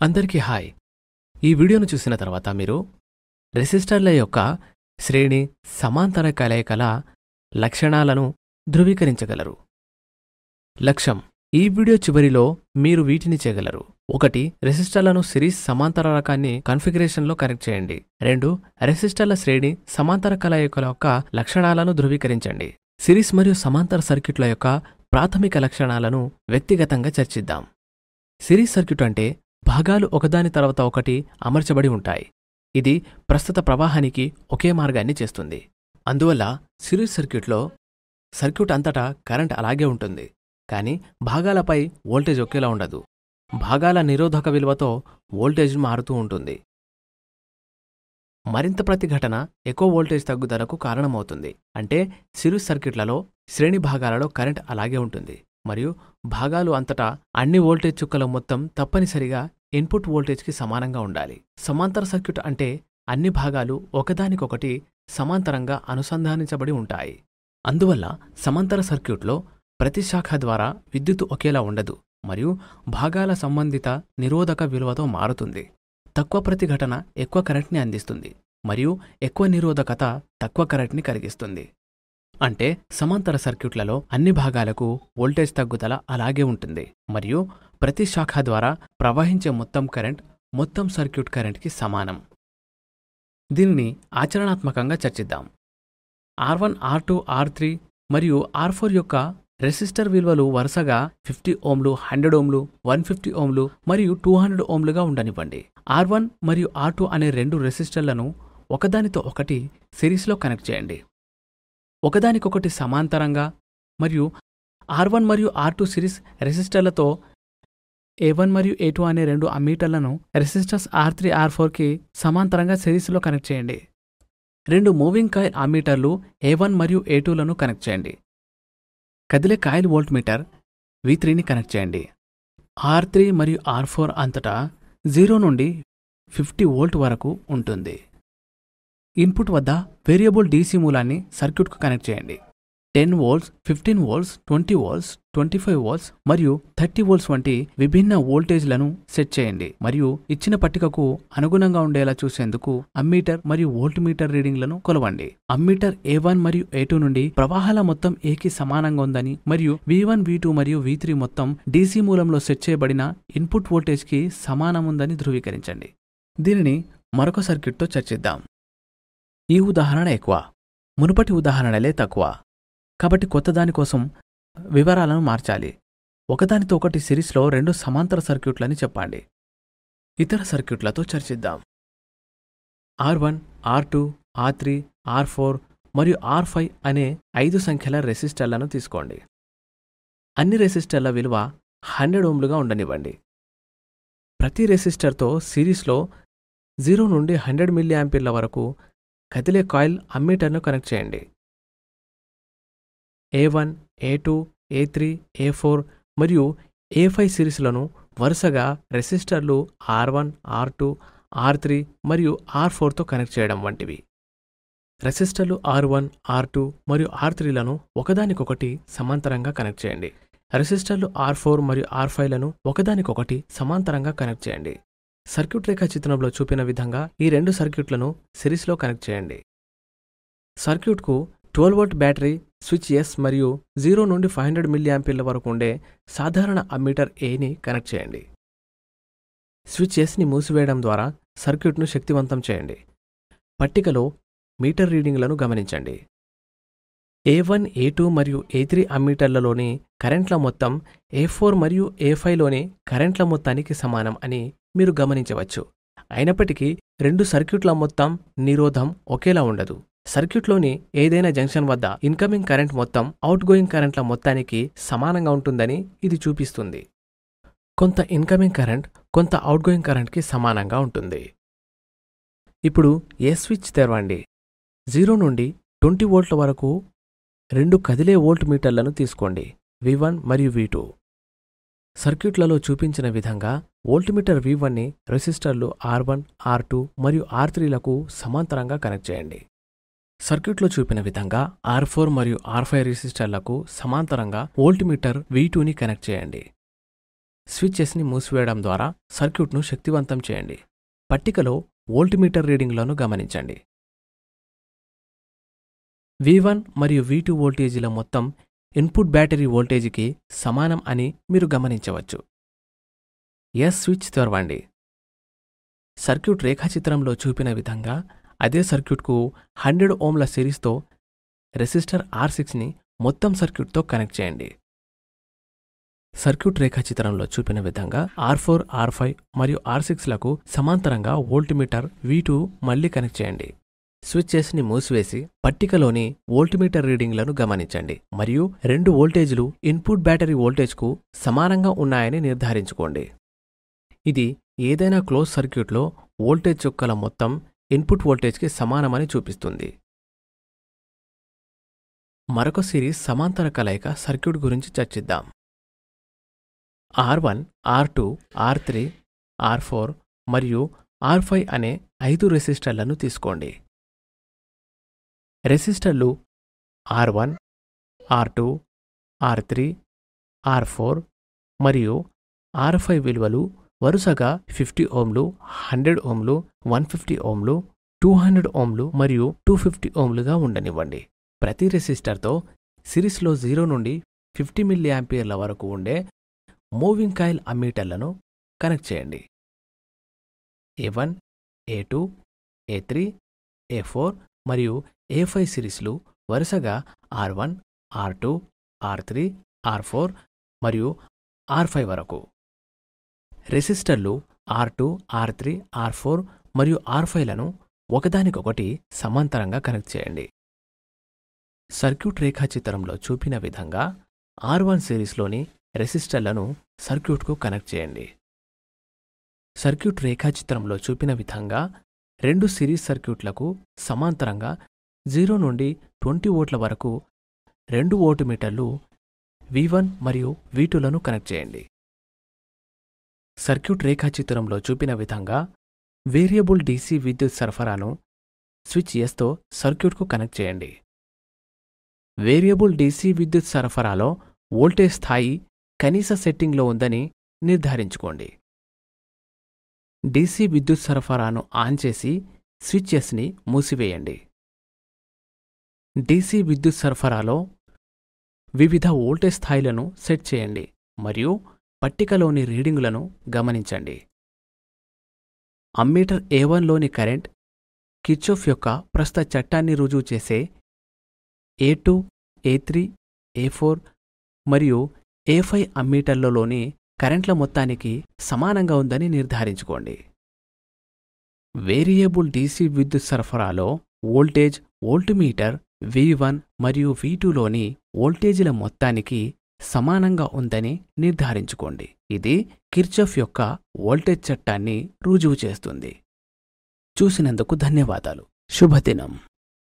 అందరికీ హాయ్. ఈ వీడియోను చూసిన తర్వాత మీరు రెసిస్టర్ల యొక్క శ్రేణి సమాంతర కలయికల లక్షణాలను ధృవీకరించగలరు. లక్ష్యం: ఈ వీడియో చివరిలో మీరు వీటిని చేయగలరు. 1. రెసిస్టర్లను సిరీస్ సమాంతర రకాన్ని కాన్ఫిగరేషన్లో కనెక్ట్ చేయండి. 2. రెసిస్టర్ల శ్రేణి సమాంతర కలయికల యొక్క లక్షణాలను ధృవీకరించండి. సిరీస్ మరియు సమాంతర సర్క్యూట్ల యొక్క ప్రాథమిక లక్షణాలను వ్యక్తిగతంగా చర్చిద్దాం. సిరీస్ సర్క్యూట్ అంటే భాగాలు ఒకదాని తర్వాత ఒకటి అమర్చబడి ఉంటాయి. ఇది ప్రస్తుత ప్రవాహానికి ఒకే మార్గాన్ని చేస్తుంది. అందువల్ల సిరీస్ సర్క్యూట్లో సర్క్యూట్ అంతటా కరెంట్ అలాగే ఉంటుంది, కానీ భాగాలపై వోల్టేజ్ ఒకేలా ఉండదు. భాగాల నిరోధక విలువతో వోల్టేజ్ మారుతూ ఉంటుంది. మరింత ప్రతిఘటన ఎక్కువ వోల్టేజ్ తగ్గుదలకు కారణమవుతుంది. అంటే సిరీస్ సర్క్యూట్లలో శ్రేణి భాగాలలో కరెంట్ అలాగే ఉంటుంది మరియు భాగాలు అంతటా అన్ని వోల్టేజ్ చుక్కల మొత్తం తప్పనిసరిగా ఇన్పుట్ వోల్టేజ్కి సమానంగా ఉండాలి. సమాంతర సర్క్యూట్ అంటే అన్ని భాగాలు ఒకదానికొకటి సమాంతరంగా అనుసంధానించబడి ఉంటాయి. అందువల్ల సమాంతర సర్క్యూట్లో ప్రతి శాఖ ద్వారా విద్యుత్తు ఒకేలా ఉండదు మరియు భాగాల సంబంధిత నిరోధక విలువతో మారుతుంది. తక్కువ ప్రతిఘటన ఎక్కువ కరెంట్ని అందిస్తుంది మరియు ఎక్కువ నిరోధకత తక్కువ కరెంట్ని కలిగిస్తుంది. అంటే సమాంతర సర్క్యూట్లలో అన్ని భాగాలకు వోల్టేజ్ తగ్గుదల అలాగే ఉంటుంది మరియు ప్రతి శాఖ ద్వారా ప్రవహించే మొత్తం కరెంట్ మొత్తం సర్క్యూట్ కరెంట్కి సమానం. దీనిని ఆచరణాత్మకంగా చర్చిద్దాం. R1, R2, R3 మరియు R4 యొక్క రెసిస్టర్ విలువలు వరుసగా 50 ఓంలు, 100 ఓంలు, 150 ఓంలు మరియు 200 ఓంలుగా ఉండనివ్వండి. R1 మరియు R2 అనే రెండు రెసిస్టర్లను ఒకదానితో ఒకటి సిరీస్లో కనెక్ట్ చేయండి. ఒకదానికొకటి సమాంతరంగా మరియు R1 మరియు R2 సిరీస్ రెసిస్టర్లతో A1 మరియు A2 అనే రెండు అమ్మీటర్లను రెసిస్టర్స్ R3, R4కి సమాంతరంగా సిరీస్లో కనెక్ట్ చేయండి. రెండు మూవింగ్ కాయిల్ అమ్మీటర్లు A1 మరియు A2లను కనెక్ట్ చేయండి. కదిలే కాయిల్ వోల్ట్ మీటర్ V3ని కనెక్ట్ చేయండి. R3 మరియు R4 అంతటా 0 నుండి 50 వోల్ట్ వరకు ఉంటుంది. ఇన్పుట్ వద్ద వేరియబుల్ DC మూలాన్ని సర్క్యూట్కు కనెక్ట్ చేయండి. 10 వోల్ట్స్, 15 వోల్ట్స్, 20 వోల్ట్స్, 25 వోల్ట్స్ మరియు 30 వోల్ట్స్ వంటి విభిన్న వోల్టేజ్లను సెట్ చేయండి మరియు ఇచ్చిన పట్టికకు అనుగుణంగా ఉండేలా చూసేందుకు అమ్మీటర్ మరియు వోల్ట్ మీటర్ రీడింగ్లను కొలవండి. అమ్మీటర్ A1 మరియు A2 నుండి ప్రవాహాల మొత్తం Aకి సమానంగా ఉందని మరియు V1, V2 మరియు V3 మొత్తం DC మూలంలో సెట్ చేయబడిన ఇన్పుట్ వోల్టేజ్కి సమానముందని ధృవీకరించండి. దీనిని మరొక సర్క్యూట్తో చర్చిద్దాం. ఈ ఉదాహరణ ఎక్కువ, మునుపటి ఉదాహరణలే తక్కువ, కాబట్టి కొత్త దానికోసం వివరాలను మార్చాలి. ఒకదానితో ఒకటి సిరీస్లో రెండు సమాంతర సర్క్యూట్లని చెప్పండి. ఇతర సర్క్యూట్లతో చర్చిద్దాం. R1, R2, R3, R4 మరియు R5 అనే 5 సంఖ్యల రెసిస్టర్లను తీసుకోండి. అన్ని రెసిస్టర్ల విలువ 100 ఓంలుగా ఉండనివ్వండి. ప్రతి రెసిస్టర్తో సిరీస్లో 0 నుండి 100 మిల్లీయాంపీర్ల వరకు కదిలే కాయిల్ అమ్మీటర్ను కనెక్ట్ చేయండి. A1, A2, A3, A4 మరియు A5 సిరీస్లను వరుసగా రెసిస్టర్లు R1, R2, R3 మరియు R4తో కనెక్ట్ చేయడం వంటివి. రెసిస్టర్లు R1, R2 మరియు R3లను ఒకదానికొకటి సమాంతరంగా కనెక్ట్ చేయండి. రెసిస్టర్లు R4 మరియు R5లను ఒకదానికొకటి సమాంతరంగా కనెక్ట్ చేయండి. సర్క్యూట్ రేఖాచిత్రంలో చూపిన విధంగా ఈ రెండు సర్క్యూట్లను సిరీస్లో కనెక్ట్ చేయండి. సర్క్యూట్కు 12 వోల్ట్ బ్యాటరీ, స్విచ్ S మరియు 0 నుండి 500 మిల్లీయాంపీర్ల వరకు ఉండే సాధారణ అమ్మీటర్ Aని కనెక్ట్ చేయండి. స్విచ్ Sని మూసివేయడం ద్వారా సర్క్యూట్ను శక్తివంతం చేయండి. పట్టికలో మీటర్ రీడింగ్లను గమనించండి. A1, A2 మరియు A3 అమ్మీటర్లలోని కరెంట్ల మొత్తం A4 మరియు A5లోని కరెంట్ల మొత్తానికి సమానం అని మీరు గమనించవచ్చు. అయినప్పటికీ రెండు సర్క్యూట్ల మొత్తం నిరోధం ఒకేలా ఉండదు. సర్క్యూట్లోని ఏదైనా జంక్షన్ వద్ద ఇన్కమింగ్ కరెంట్ మొత్తం అవుట్గోయింగ్ కరెంట్ల మొత్తానికి సమానంగా ఉంటుందని ఇది చూపిస్తుంది. కొంత ఇన్కమింగ్ కరెంట్ కొంత అవుట్గోయింగ్ కరెంట్కి సమానంగా ఉంటుంది. ఇప్పుడు ఏ స్విచ్ తెరవండి. 0 నుండి 20 వోల్ట్ల వరకు రెండు కదిలే వోల్ట్ మీటర్లను తీసుకోండి, V1 మరియు V2. సర్క్యూట్లలో చూపించిన విధంగా వోల్ట్మీటర్ V1ని రెసిస్టర్లు R1, R2 మరియు R3లకు సమాంతరంగా కనెక్ట్ చేయండి. సర్క్యూట్లో చూపిన విధంగా R4 మరియు R5 రెసిస్టర్లకు సమాంతరంగా వోల్ట్మీటర్ V2ని కనెక్ట్ చేయండి. స్విచెస్ని మూసివేయడం ద్వారా సర్క్యూట్ను శక్తివంతం చేయండి. పట్టికలో వోల్ట్మీటర్ రీడింగ్లను గమనించండి. V1 మరియు V2 వోల్టేజీల మొత్తం ఇన్పుట్ బ్యాటరీ వోల్టేజీకి సమానం అని మీరు గమనించవచ్చు. స్విచ్ తెరవండి. సర్క్యూట్ రేఖాచిత్రంలో చూపిన విధంగా అదే సర్క్యూట్కు 100 ఓంల సిరీస్తో రెసిస్టర్ R6ని మొత్తం సర్క్యూట్తో కనెక్ట్ చేయండి. సర్క్యూట్ రేఖాచిత్రంలో చూపిన విధంగా R4, R5 మరియు R6లకు సమాంతరంగా వోల్ట్మీటర్ V2 మళ్లీ కనెక్ట్ చేయండి. స్విచెస్ని మూసివేసి పట్టికలోని వోల్ట్మీటర్ రీడింగ్లను గమనించండి మరియు 2 వోల్టేజ్లు ఇన్పుట్ బ్యాటరీ వోల్టేజ్కు సమానంగా ఉన్నాయని నిర్ధారించుకోండి. ఇది ఏదైనా క్లోజ్ సర్క్యూట్లో వోల్టేజ్ చుక్కల మొత్తం ఇన్పుట్ వోల్టేజ్కి సమానమని చూపిస్తుంది. మరొక సిరీస్ సమాంతర కలయిక సర్క్యూట్ గురించి చర్చిద్దాం. R1, R2, R3, R4 మరియు R5 అనే 5 రెసిస్టర్లను తీసుకోండి. రెసిస్టర్లు R1, R2, R3, R4 మరియు R5 విలువలు వరుసగా 50 ఓంలు, 100 ఓంలు, 150 ఓంలు, 200 ఓంలు మరియు 250 ఓంలుగా ఉండనివ్వండి. ప్రతి రెసిస్టర్తో సిరీస్లో 0 నుండి 50 మిల్లీయాంపియర్ల వరకు ఉండే మూవింగ్ కాయిల్ అమ్మీటర్లను కనెక్ట్ చేయండి. A1, A2, A3, A4 మరియు A5 సిరీస్లు వరుసగా R1, R2, R3, R4 మరియు R5 వరకు. రెసిస్టర్లు R2, R3, R4 మరియు R5లను ఒకదానికొకటి సమాంతరంగా కనెక్ట్ చేయండి. సర్క్యూట్ రేఖాచిత్రంలో చూపిన విధంగా R1 సిరీస్లోని రెసిస్టర్లను సర్క్యూట్కు కనెక్ట్ చేయండి. సర్క్యూట్ రేఖాచిత్రంలో చూపిన విధంగా 2 సిరీస్ సర్క్యూట్లకు సమాంతరంగా 0 నుండి 20 వోల్ట్ల వరకు 2 వోల్ట్మీటర్లు V1 మరియు V2లను కనెక్ట్ చేయండి. సర్క్యూట్ రేఖాచిత్రంలో చూపిన విధంగా వేరియబుల్ DC విద్యుత్ సరఫరాను స్విచ్ Sతో సర్క్యూట్కు కనెక్ట్ చేయండి. వేరియబుల్ DC విద్యుత్ సరఫరాలో వోల్టేజ్ స్థాయి కనీస సెట్టింగ్లో ఉందని నిర్ధారించుకోండి. DC విద్యుత్ సరఫరాను ఆన్ చేసి స్విచెస్ని మూసివేయండి. DC విద్యుత్ సరఫరాలో వివిధ వోల్టేజ్ స్థాయిలను సెట్ చేయండి మరియు పట్టికలోని రీడింగులను గమనించండి. అమ్మీటర్ A1లోని కరెంట్ కిర్చాఫ్ యొక్క ప్రస్తుత చట్టాన్ని రుజువు చేసే A2, A3, A4 మరియు A5 అమ్మీటర్లలోని కరెంట్ల మొత్తానికి సమానంగా ఉందని నిర్ధారించుకోండి. వేరియబుల్ DC విద్యుత్ సరఫరాలో వోల్టేజ్ వోల్ట్మీటర్ V1 మరియు V2లోని వోల్టేజీల మొత్తానికి సమానంగా ఉందని నిర్ధారించుకోండి. ఇది కిర్చాఫ్ యొక్క వోల్టేజ్ చట్టాన్ని రుజువు చేస్తుంది. చూసినందుకు ధన్యవాదాలు. శుభదినం.